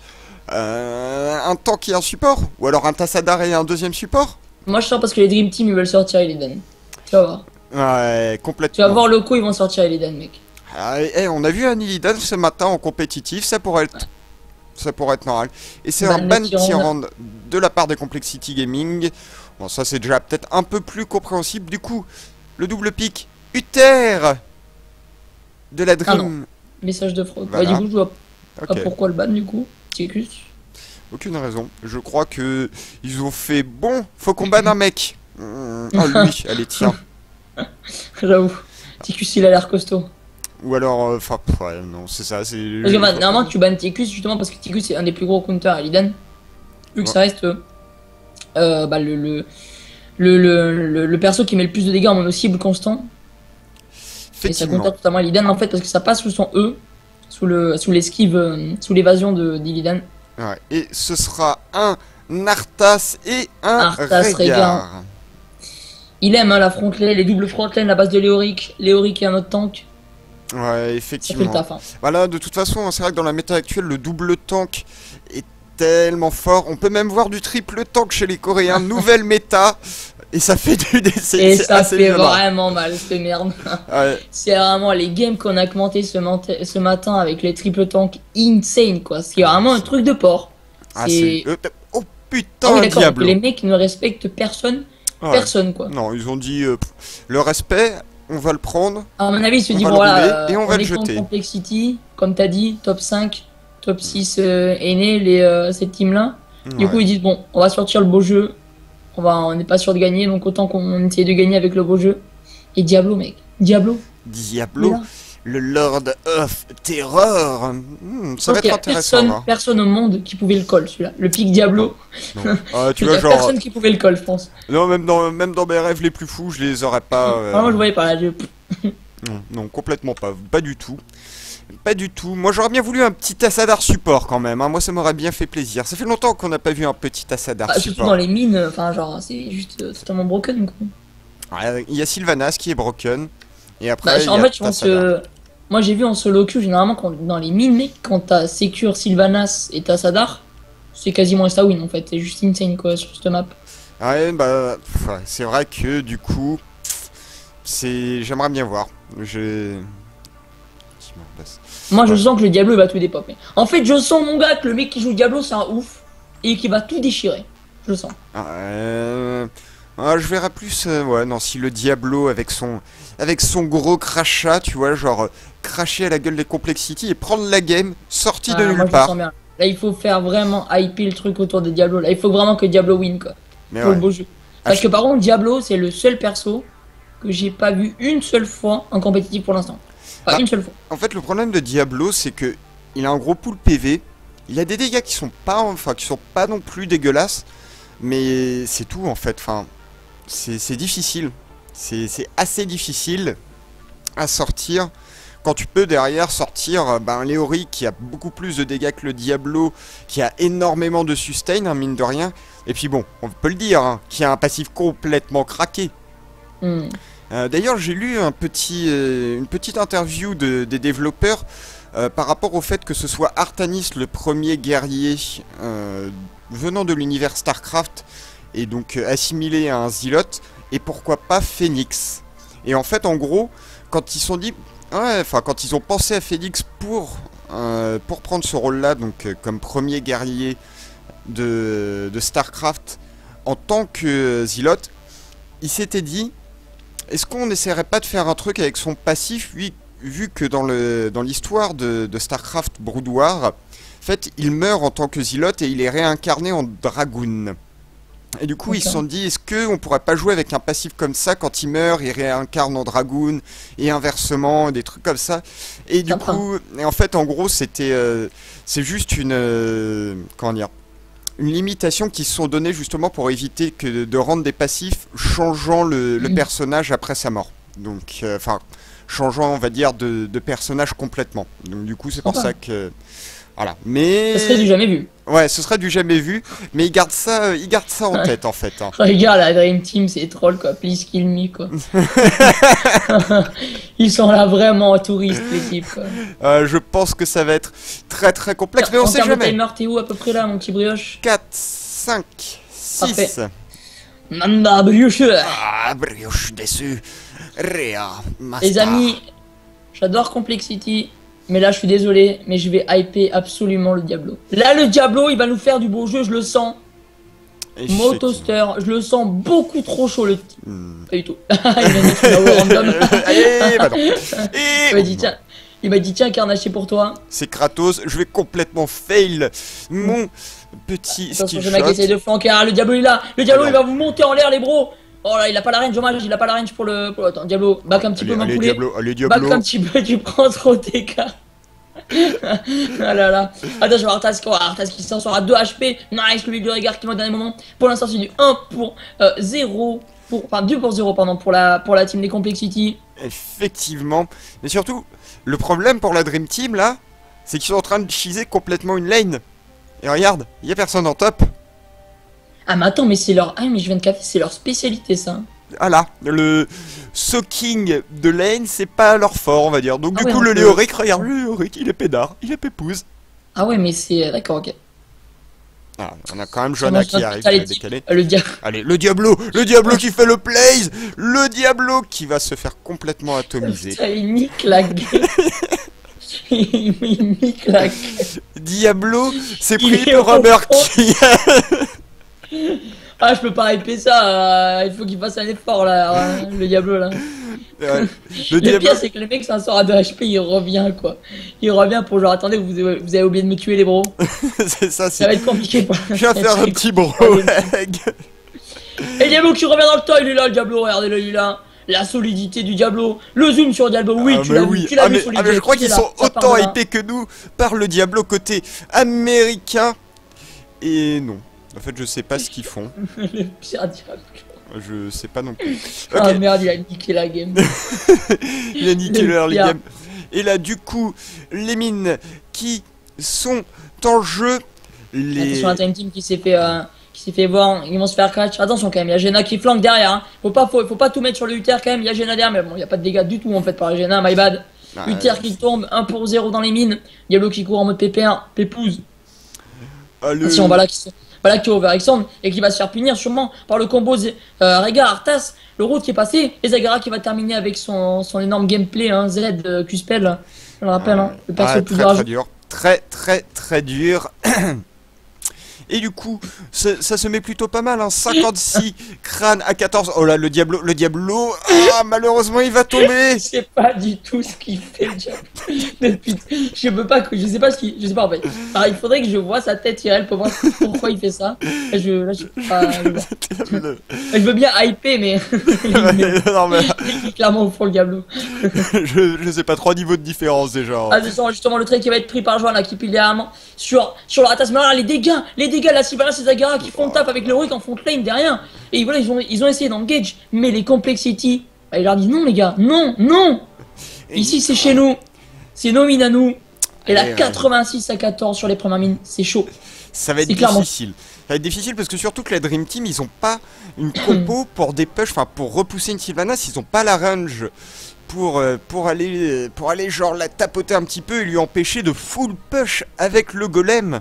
Un tank et un support? Ou alors un Tassadar et un deuxième support? Moi je sens parce que les Dream Team ils veulent sortir Illidan. Tu vas voir. Ouais, complètement. Tu vas voir le coup, ils vont sortir Illidan, mec. Ah, on a vu un Illidan ce matin en compétitif, ça pourrait être normal. Et c'est un ban Tyrande de la part des Complexity Gaming. Bon, ça c'est déjà peut-être un peu plus compréhensible. Du coup, le double pick Uther de la Dream. Ah non. Message de fraude. Voilà. Bah, du coup, je vois pas pourquoi le ban, du coup. Ticus. Aucune raison. Je crois que ils ont fait bon, faut qu'on banne un mec. Oh lui, allez tiens. J'avoue. Ticus il a l'air costaud. Ou alors, enfin, ouais, non, c'est ça, c'est... Parce que normalement tu bannes Ticus justement parce que Ticus c'est un des plus gros counters à Illidan. Vu que ça reste bah, le perso qui met le plus de dégâts en mono-cible constant. Et ça counter totalement Illidan en fait parce que ça passe sous son E, sous l'esquive, sous l'évasion d'Illidan. Ouais, et ce sera un Arthas et un Rehgar. Il aime hein, la frontline, les doubles frontline, la base de Léoric et un autre tank. Ouais, effectivement. Ça fait le taf, hein. Voilà, de toute façon, c'est vrai que dans la méta actuelle, le double tank est tellement fort. On peut même voir du triple tank chez les Coréens. Nouvelle méta. Et ça fait du décès. Et ça fait vraiment mal, cette merde. Ouais. C'est vraiment les games qu'on a commenté ce matin avec les triple tanks insane, quoi. C'est vraiment un truc de porc. Ah, c'est... Oh putain, oui, Diablo. Les mecs ne respectent personne. Ouais. Personne, quoi. Non, ils ont dit le respect, on va le prendre. À mon avis, ils se disent, bon, voilà, et on va le jeter. Complexity, comme t'as dit, top 5, top 6 aînés, cette team-là. Ouais. Du coup, ils disent, bon, on va sortir le beau jeu. On n'est pas sûr de gagner, donc autant qu'on essaye de gagner avec le beau jeu. Et Diablo, mec. Diablo, le Lord of Terror. Ça va être intéressant. Personne au monde qui pouvait le call, celui-là. Le pic Diablo. Non. Tu vois, genre... Personne qui pouvait le call, je pense. Non, même dans mes rêves les plus fous, je les aurais pas... Non, je voyais pas là. Non, complètement pas. Pas du tout. Pas du tout. Moi, j'aurais bien voulu un petit Tassadar support quand même. Hein. Moi, ça m'aurait bien fait plaisir. Ça fait longtemps qu'on n'a pas vu un petit Tassadar support. Surtout dans les mines, enfin, genre, c'est juste totalement broken, quoi. Ouais, il y a Sylvanas qui est broken. Et après, en fait, je pense que... Moi, j'ai vu en solo queue, généralement, dans les mines, mec, quand t'as Secure, Sylvanas et Tassadar, c'est quasiment un win, en fait. C'est juste insane, quoi, sur cette map. Ouais, bah... c'est vrai que, du coup... J'aimerais bien voir. effectivement. Moi, je sens que le Diablo il va tout dépopper. En fait, je sens, mon gars, que le mec qui joue Diablo, c'est un ouf. Et qu'il va tout déchirer. Je le sens. Je verrai plus, ouais, non, si le Diablo avec son gros crachat, tu vois, genre cracher à la gueule des Complexity et prendre la game, sorti de Moi, nulle je part. sens bien. Là, il faut faire vraiment hyper le truc autour de Diablo. Là, il faut vraiment que Diablo win, quoi. Mais Pour ouais. le beau jeu. Parce que par contre, Diablo, c'est le seul perso que j'ai pas vu une seule fois en compétitif pour l'instant. Pas une seule fois. En fait, le problème de Diablo, c'est que il a un gros pool PV. Il a des dégâts qui sont pas non plus dégueulasses, mais c'est tout en fait. Enfin, c'est difficile. C'est assez difficile à sortir quand tu peux derrière sortir un Léoric qui a beaucoup plus de dégâts que le Diablo, qui a énormément de sustain, hein, mine de rien. Et puis bon, on peut le dire, hein, qui a un passif complètement craqué. D'ailleurs, j'ai lu une petite interview des développeurs par rapport au fait que ce soit Artanis, le premier guerrier venant de l'univers StarCraft, et donc assimilé à un Zealot, et pourquoi pas Phoenix. Et en fait, en gros, quand ils sont dit, quand ils ont pensé à Phoenix pour prendre ce rôle-là, donc comme premier guerrier de StarCraft en tant que Zealot, ils s'étaient dit, est-ce qu'on n'essaierait pas de faire un truc avec son passif, vu que dans l'histoire de StarCraft Brood War, en fait, il meurt en tant que Zealot et il est réincarné en Dragoon. Et du coup, ils se sont dit, est-ce qu'on pourrait pas jouer avec un passif comme ça, quand il meurt, il réincarne en Dragoon, et inversement, des trucs comme ça. Et du coup, en fait, en gros, c'est juste comment dire, une limitation qui se sont données justement pour éviter de rendre des passifs changeant le personnage après sa mort. Donc, changeant, on va dire, de personnage complètement. Donc du coup, c'est pour ça que... Voilà. Mais... Ce serait du jamais vu. Ouais, ce serait du jamais vu, mais ils gardent ça en tête, en fait. Hein. Regarde, la Dream Team, c'est troll, quoi. Please kill me, quoi. Ils sont là vraiment en touriste, l'équipe, quoi. Je pense que ça va être très très complexe, mais on sait jamais. En termes de timer, t'es où à peu près là, mon petit brioche? 4, 5, 6... Nanda brioche. Ah, brioche déçu. Réa, master. Les amis, j'adore Complexity, mais là je suis désolé, mais je vais hyper absolument le Diablo. Là le Diablo il va nous faire du beau jeu, je le sens. Mon toaster, je le sens beaucoup trop chaud le type. Pas du tout. Il m'a dit tiens Carnaché pour toi. C'est Kratos, je vais complètement fail mon petit skill shot. Je vais essayer de flanquer. Ah, le Diablo il est là. Le Diablo il va vous monter en l'air les bros. Oh là il a pas la range, dommage, il a pas la range pour le... Attends Diablo, back un petit peu mon poulet. Allez Diablo. Back un petit peu, tu prends trop TK. Ah là là. Attends, je vais Arthas qui s'en sort à 2 HP. Nice, le big de regard qui va au dernier moment. Pour l'instant c'est du 1 pour 0. Enfin 2 pour 0 pardon pour la team des Complexity. Effectivement. Mais surtout, le problème pour la Dream Team là, c'est qu'ils sont en train de cheeser complètement une lane. Et regarde, il y a personne en top. Ah mais attends, mais c'est leur... Ah mais je viens de capter, c'est leur spécialité ça. Ah là, le soaking de lane, c'est pas leur fort, on va dire. Donc du coup, le Léoric, regarde, le Léoric, il est pédard, il est pépouze. Ah ouais, mais c'est... D'accord, ok. Ah, on a quand même Johanna qui arrive à décaler. Allez, le Diablo qui fait le plays, le Diablo qui va se faire complètement atomiser. Ça, il nique la gueule. Il nique la gueule. Diablo, c'est pris le Robert qui... Ah, je peux pas hyper ça, il faut qu'il fasse un effort là, le Diablo là. Ouais. Le pire c'est que le mec s'en sort à 2 HP, il revient quoi. Il revient pour genre attendez, vous avez oublié de me tuer les bros. C'est ça, ça va être compliqué pour... Je viens faire un petit bro. Et Diablo qui revient dans le temps, il est là le Diablo, regardez-le, il est là. La solidité du Diablo, le zoom sur Diablo, oui, tu l'as vu, mais je crois qu'ils sont autant hypés que nous par le Diablo côté américain. Et non. En fait, je sais pas ce qu'ils font. Le pire Diablo. Je sais pas non plus. Okay. Ah merde, il a niqué la game. Il a niqué la game. Et là, du coup, les mines qui sont en jeu. Attention, la Time Team qui s'est fait voir, ils vont se faire catch. Attention quand même, il y a Jenna qui flanque derrière. Hein. Faut pas tout mettre sur le Uther quand même, il y a Jenna derrière, mais bon, il n'y a pas de dégâts du tout en fait par Jenna, my bad. Uther qui tombe, 1 pour 0 dans les mines. Diablo qui court en mode pépère, pépouze. Attention, voilà qui est over Alexandre et qui va se faire punir sûrement par le combo Rega Arthas, le route qui est passé, et Zagara qui va terminer avec son énorme gameplay, hein, Z Q-Spell. je le rappelle, hein, le perso le plus très dur. Très dur. Et du coup, ça se met plutôt pas mal, hein. 56 crânes à 14. Oh là, le Diablo, malheureusement, il va tomber. Je sais pas du tout ce qu'il fait, le Diablo. Depuis, je sais pas en fait. Alors, il faudrait que je vois sa tête IRL pour voir pourquoi il fait ça. Je sais pas. Je veux bien hyper, mais Non, mais il est clairement au fond le Diablo. je sais pas, 3 niveaux de différence déjà. Ah, justement, le trait qui va être pris par Joan là, qui pile derrière sur le Ratas. Mais alors, les dégâts, la Sylvanas et Zagara qui font le tap avec le Rurik en front lane derrière. Et voilà, ils ont essayé d'engage, mais les Complexity, bah, ils leur disent non, les gars, non. Ici, c'est chez nous, c'est nos mines à nous. Et là, 86 à 14 sur les premières mines, c'est chaud. Ça va être difficile. Ça va être difficile parce que surtout que la Dream Team, ils ont pas une compo pour des push, enfin pour repousser une Sylvanas, ils ont pas la range pour aller genre la tapoter un petit peu et lui empêcher de full push avec le golem.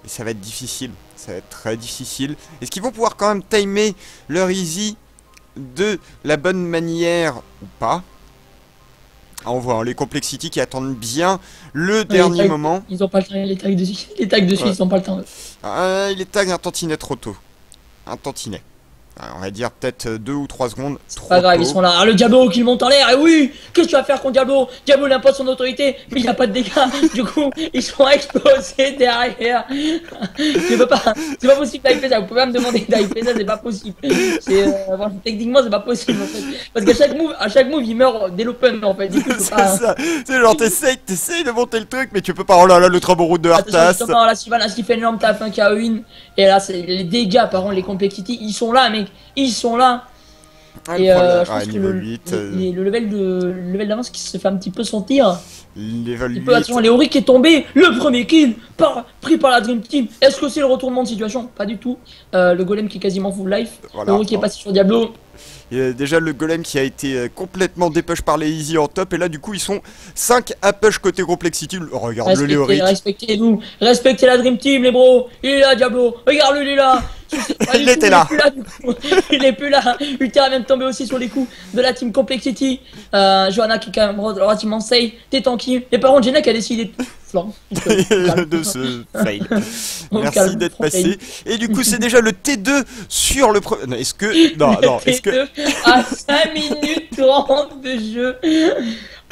Et ça va être difficile, ça va être très difficile. Est-ce qu'ils vont pouvoir quand même timer leur easy de la bonne manière ou pas? On voit les Complexity qui attendent bien le dernier moment. Ils ont pas le temps, les tags dessus, ils ont pas le temps. Il est tag un tantinet trop tôt. Un tantinet. On va dire peut-être 2 ou 3 secondes. C'est pas grave, ils sont là. Ah, le Diablo qui monte en l'air. Et oui, qu'est-ce que tu vas faire contre Diablo? Diablo il impose son autorité, mais il a pas de dégâts. Du coup, ils sont explosés derrière. Je peux pas. C'est pas possible d'hyper ça. Vous pouvez pas me demander d'hyper ça, c'est pas possible. Techniquement, c'est pas possible en fait. Parce qu'à chaque move, il meurt dès l'open en fait. Du coup, c'est ça. C'est genre, t'essayes de monter le truc, mais tu peux pas. Oh là là, le Trabo Route de Arthas. Justement, là, Sylvanas qui fait une énorme taf, un KO1. Et là, c'est les dégâts, par contre, les Complexity, ils sont là, mec. Ils sont là. Et je pense que le level d'avance qui se fait un petit peu sentir. Attention, Léoric est tombé. Le premier kill pris par la Dream Team. Est-ce que c'est le retournement de situation? Pas du tout. Le golem qui est quasiment full life. Voilà, Léoric est passé sur Diablo. Déjà le golem qui a été complètement dépush par les easy en top. Et là du coup ils sont 5 à push côté Complexity. Regarde le Léoric. Respectez-nous. Respectez la Dream Team les bros. Il est là Diablo. Regarde-le, il est là. Il était là. Il est plus là. Ultera vient de tomber aussi sur les coups de la team Complexity. Johanna qui est quand même relativement safe. T'es tranquille. Et par contre, Jenna qui a décidé de flanc. De ce fail. Merci d'être passé. Et du coup, c'est déjà le T2 sur le premier. Est-ce que. Non, est-ce que. À 5 minutes 30 de jeu.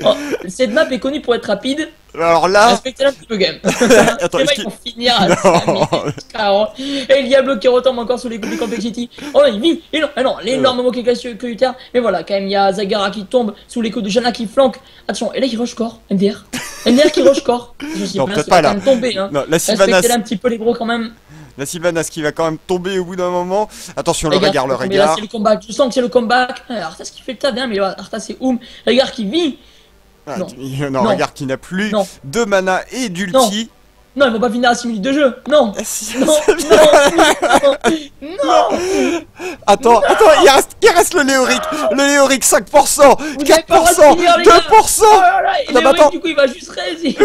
Oh, cette map est connue pour être rapide. Alors là. Respectez un petit peu game. Attends, les mecs vont finir à 5 minutes 40. Et le Diablo qui retombe encore sous les coups de Complexity. Oh il vit. Et non, l'énorme mot qui est cassé que Uther. Mais voilà, quand même, il y a Zagara qui tombe sous les coups de Janna qui flanque. Attention, et là il rush core. MDR. MDR qui rush core. Non, peut-être pas là. Tomber, hein. Non, la Sylvanas. Respectez un petit peu les gros quand même. La Sylvanas qui va quand même tomber au bout d'un moment. Attention, le regard. Là, c'est le comeback. Je sens que c'est le comeback. Arthas qui fait le tas bien, mais Arthas c'est Regard qui vit. Non, regarde qui n'a plus de mana et d'ulti. Non, ils vont pas finir à 6 minutes de jeu. Non. Non. Attends, il reste le Léoric. Le Léoric 5%, 4%, 2%. Léoric du coup il va juste réussir.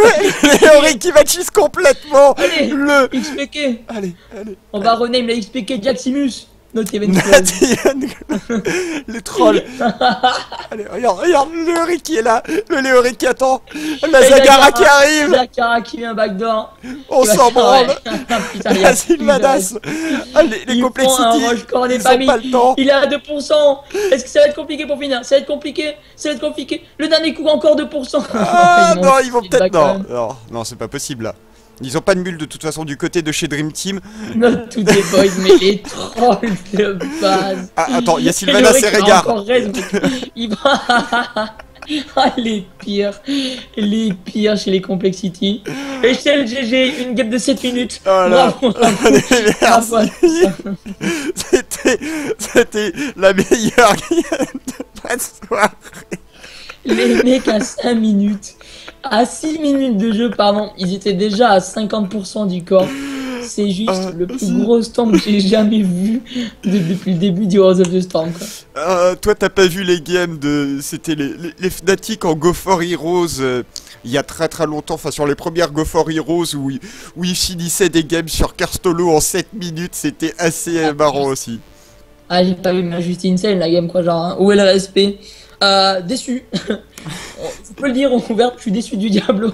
Léoric qui va cheese complètement. Allez, le XPK. Allez. On va rename la XPK Jaximus. Les trolls. Allez, regarde le Léoric qui est là. Le Léoric qui attend. La Zagara qui arrive. Zagara qui vient backdoor. On s'en branle. La Sylvanas. Les Complexity. Ils ont pas le temps. Il est à 2%. Est-ce que ça va être compliqué pour finir? Ça va être compliqué. Le dernier coup encore 2%. Ah non, ils vont peut-être. Non, c'est pas possible là. Ils ont pas de mule de toute façon du côté de chez Dream Team. Not to the boys, mais les trolls de base. Ah, attends, il y a Sylvanas et Régard. Il va. Ah, les pires chez les Complexity. Et chez le GG, une game de 7 minutes. Bravo. C'était la meilleure game de la soirée. Les mecs à 5 minutes. À 6 minutes de jeu, pardon, ils étaient déjà à 50% du corps. C'est juste le plus gros storm que j'ai jamais vu depuis le début du Heroes of the Storm, quoi. Toi, t'as pas vu les games de. C'était les Fnatic en Go for Heroes il y a très longtemps, enfin sur les premières Go for Heroes où ils finissaient des games sur Karstolo en 7 minutes, c'était assez marrant aussi. Ah, j'ai pas vu, mais juste insane la game, quoi, genre, où est le respect? Déçu. tu peux le dire, ouvert, je suis déçu du Diablo.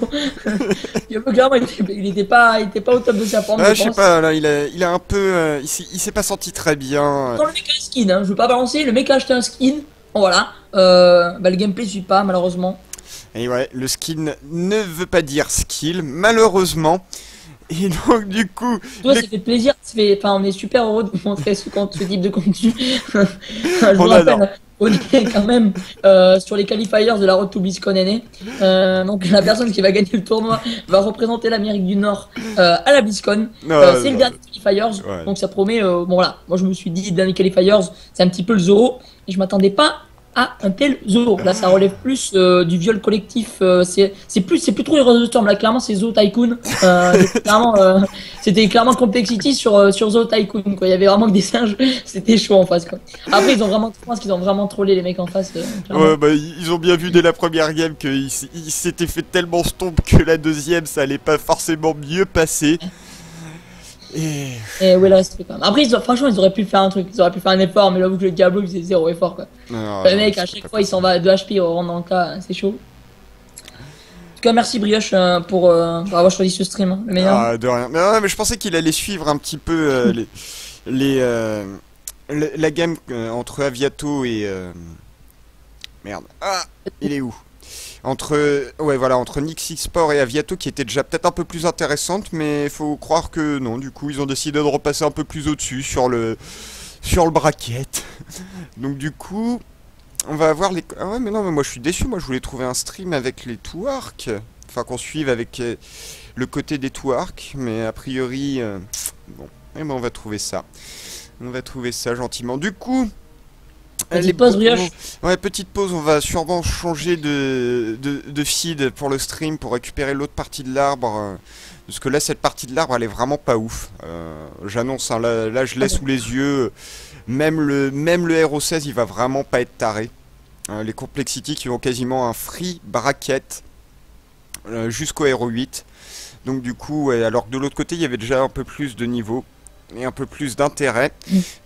Diablo, clairement, il était pas au top de sa forme, Ah, je je sais pense. pas, là, il a un peu. Il s'est pas senti très bien. Dans le mec a un skin, hein, je veux pas balancer, le mec a acheté un skin. Bon, voilà. Bah, le gameplay suit pas, malheureusement. Et ouais, le skin ne veut pas dire skill, malheureusement. Et donc, du coup. Toi, ça fait plaisir, enfin, on est super heureux de vous montrer ce type de contenu. Je vous On adore. rappelle, on est quand même sur les qualifiers de la Road to BlizzCon NA. Donc, la personne qui va gagner le tournoi va représenter l'Amérique du Nord à la BlizzCon. C'est le dernier qualifiers, Ouais. donc ça promet. Bon, voilà, moi je me suis dit, dernier qualifiers, c'est un petit peu le Zoro, et je m'attendais pas à un tel Zoro. Là, ça relève plus du viol collectif. C'est plus trop Heroes of the Storm. Là, clairement, c'est Zo Tycoon. C'était clairement Complexity sur Zo Tycoon. Quoi. Il y avait vraiment que des singes. C'était chaud en face. Quoi. Après, je pense qu'ils ont vraiment trollé les mecs en face. Ouais, bah, ils ont bien vu dès la première game qu'ils s'étaient fait tellement stomp que la deuxième, ça allait pas forcément mieux passer. Et ouais, le respect quand même. Après, franchement, ils auraient pu faire un truc. Ils auraient pu faire un effort, mais j'avoue que le Diablo, il faisait zéro effort. Quoi. Le mec, à chaque fois, il s'en va de HP au rang dans le cas. C'est chaud. En tout cas, merci Brioche pour avoir choisi ce stream. Hein, le meilleur. Ah, de rien. Mais je pensais qu'il allait suivre un petit peu la game entre Aviato et. Merde. Ah, il est où? Entre Nixie Sport et Aviato qui était déjà peut-être un peu plus intéressante, mais faut croire que non, du coup ils ont décidé de repasser un peu plus au-dessus sur le bracket. Donc du coup, on va avoir les... Ah ouais mais non, mais moi je suis déçu, moi je voulais trouver un stream avec les Twark. Enfin qu'on suive avec le côté des Twark, mais a priori... Bon, eh ben on va trouver ça. On va trouver ça gentiment. Du coup... Petite pause, Brioche. Ouais, petite pause, on va sûrement changer de feed pour le stream pour récupérer l'autre partie de l'arbre. Parce que là, cette partie de l'arbre, elle est vraiment pas ouf. J'annonce, hein, là, je l'ai sous les yeux. Même le Hero 16, il va vraiment pas être taré. Les Complexity qui ont quasiment un free bracket jusqu'au Hero 8. Donc du coup, ouais, alors que de l'autre côté, il y avait déjà un peu plus de niveau et un peu plus d'intérêt.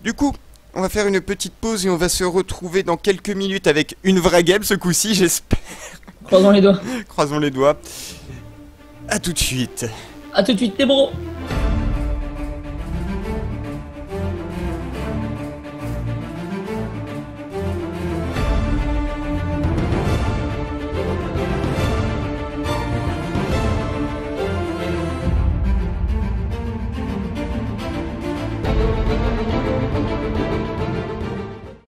Du coup... On va faire une petite pause et on va se retrouver dans quelques minutes avec une vraie game ce coup-ci, j'espère. Croisons les doigts. Croisons les doigts. A tout de suite. A tout de suite, les bros.